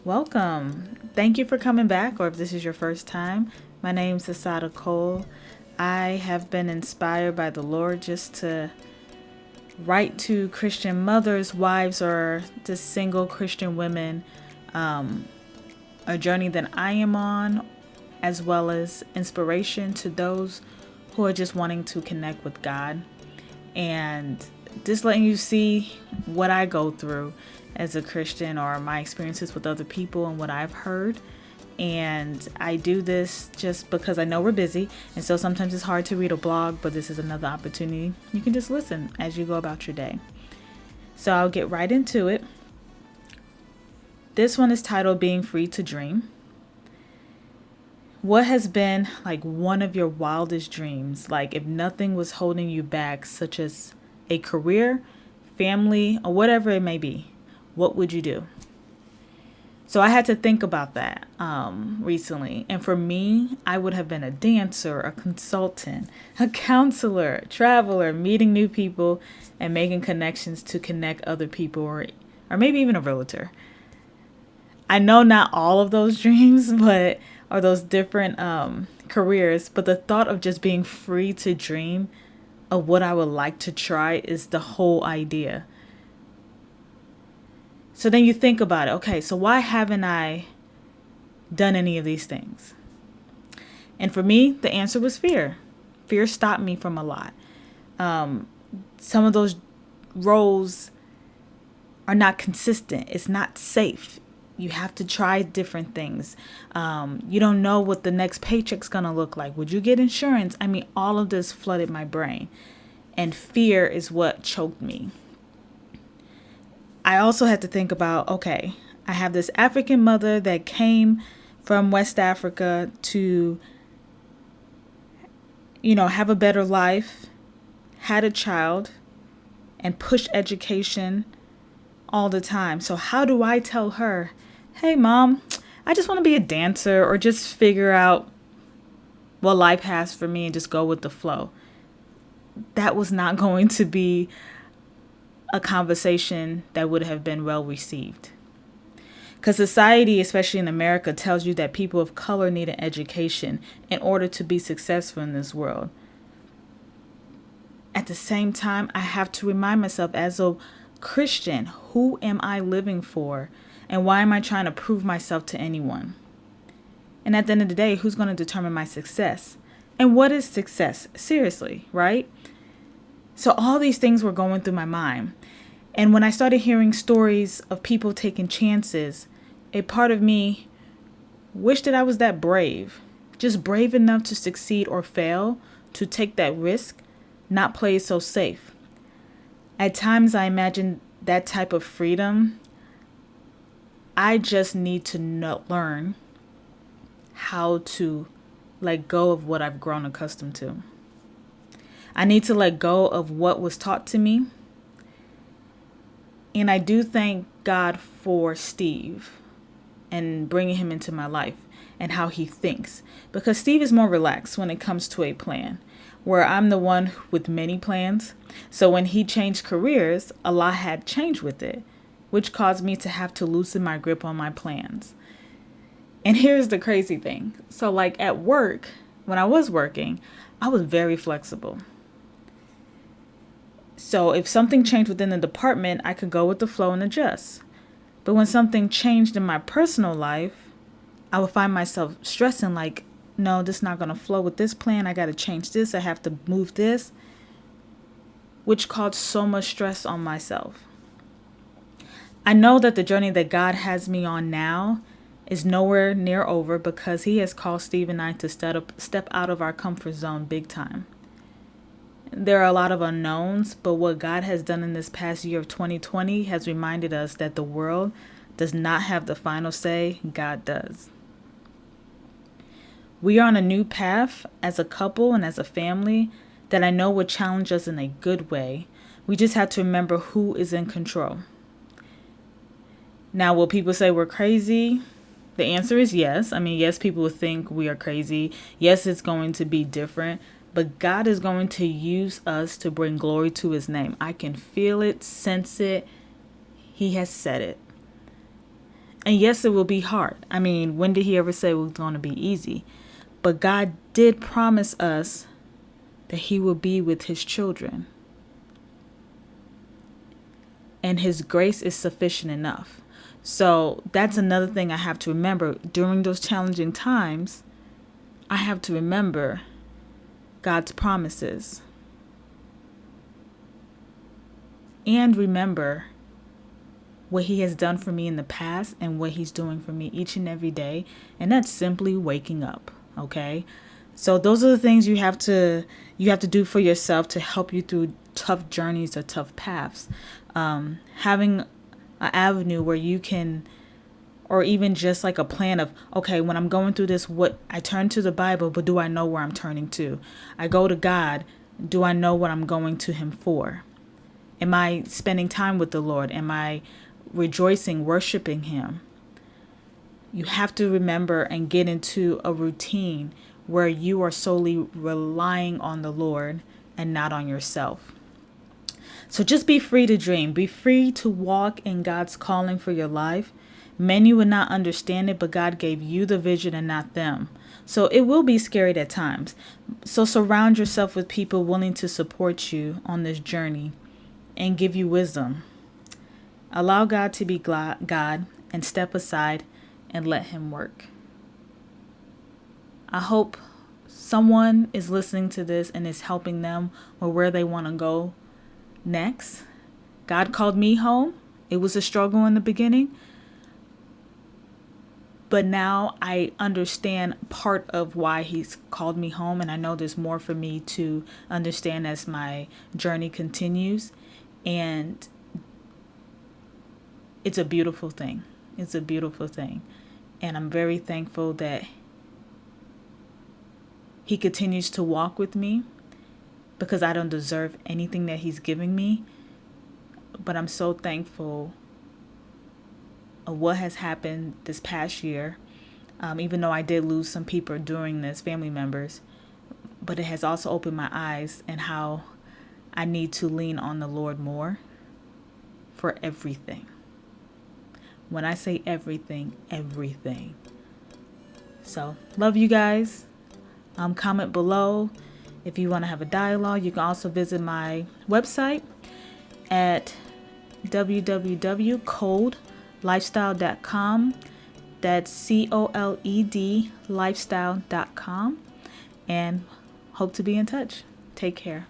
Welcome. Thank you for coming back, or if this is your first time, my name's Asada Cole. I have been inspired by the Lord just to write to Christian mothers, wives, or just single Christian women a journey that I am on, as well as inspiration to those who are just wanting to connect with God and just letting you see what I go through as a Christian or my experiences with other people and what I've heard. And I do this just because I know we're busy. And so sometimes it's hard to read a blog, but this is another opportunity. You can just listen as you go about your day. So I'll get right into it. This one is titled Being Free to Dream. What has been like one of your wildest dreams? Like if nothing was holding you back, such as a career, family, or whatever it may be, what would you do? So I had to think about that recently. And for me, I would have been a dancer, a consultant, a counselor, a traveler, meeting new people and making connections to connect other people, or maybe even a realtor. I know not all of those dreams, or those different careers, but the thought of just being free to dream of what I would like to try is the whole idea. So then you think about it. Okay, so why haven't I done any of these things? And for me, the answer was fear. Fear stopped me from a lot. Some of those roles are not consistent. It's not safe. You have to try different things. You don't know what the next paycheck's going to look like. Would you get insurance? I mean, all of this flooded my brain. And fear is what choked me. I also had to think about, okay, I have this African mother that came from West Africa to, have a better life, had a child, and push education all the time. So how do I tell her, hey, Mom, I just want to be a dancer, or just figure out what life has for me and just go with the flow? That was not going to be a conversation that would have been well received. Because society, especially in America, tells you that people of color need an education in order to be successful in this world. At the same time, I have to remind myself, as a Christian, who am I living for? And why am I trying to prove myself to anyone? And at the end of the day, who's going to determine my success? And what is success? Seriously, right? So all these things were going through my mind. And when I started hearing stories of people taking chances, a part of me wished that I was that brave, just brave enough to succeed or fail, to take that risk, not play it so safe. At times I imagine that type of freedom. I just need to learn how to let go of what I've grown accustomed to. I need to let go of what was taught to me. And I do thank God for Steve and bringing him into my life and how he thinks. Because Steve is more relaxed when it comes to a plan, where I'm the one with many plans. So when he changed careers, a lot had changed with it, which caused me to have to loosen my grip on my plans. And here's the crazy thing. So like at work, when I was working, I was very flexible. So if something changed within the department, I could go with the flow and adjust. But when something changed in my personal life, I would find myself stressing like, no, this is not going to flow with this plan. I got to change this. I have to move this, which caused so much stress on myself. I know that the journey that God has me on now is nowhere near over, because he has called Steve and I to step out of our comfort zone big time. There are a lot of unknowns, but what God has done in this past year of 2020 has reminded us that the world does not have the final say. God does. We are on a new path as a couple and as a family that I know will challenge us in a good way. We just have to remember who is in control. Now, will people say we're crazy? The answer is yes. I mean, yes, people will think we are crazy. Yes, it's going to be different. But God is going to use us to bring glory to his name. I can feel it, sense it. He has said it. And yes, it will be hard. I mean, when did he ever say it was going to be easy? But God did promise us that he will be with his children. And his grace is sufficient enough. So that's another thing I have to remember. During those challenging times, I have to remember God's promises. And remember what he has done for me in the past and what he's doing for me each and every day. And that's simply waking up. Okay. So those are the things you have to do for yourself to help you through tough journeys or tough paths. Having an avenue where you can, or even just like a plan of, okay, when I'm going through this, what I turn to the Bible, but do I know where I'm turning to? I go to God. Do I know what I'm going to him for? Am I spending time with the Lord? Am I rejoicing, worshiping him? You have to remember and get into a routine where you are solely relying on the Lord and not on yourself. So just be free to dream. Be free to walk in God's calling for your life. Many would not understand it, but God gave you the vision and not them. So it will be scary at times. So surround yourself with people willing to support you on this journey and give you wisdom. Allow God to be God and step aside and let him work. I hope someone is listening to this and is helping them or where they want to go next. God called me home. It was a struggle in the beginning, but now I understand part of why he's called me home, and I know there's more for me to understand as my journey continues. And it's a beautiful thing. It's a beautiful thing. And I'm very thankful that he continues to walk with me, because I don't deserve anything that he's giving me. But I'm so thankful of what has happened this past year, even though I did lose some people during this, family members. But it has also opened my eyes and how I need to lean on the Lord more for everything. When I say everything, everything. So, love you guys. Comment below if you want to have a dialogue. You can also visit my website at www.coledlifestyle.com. That's COLED lifestyle.com. And hope to be in touch. Take care.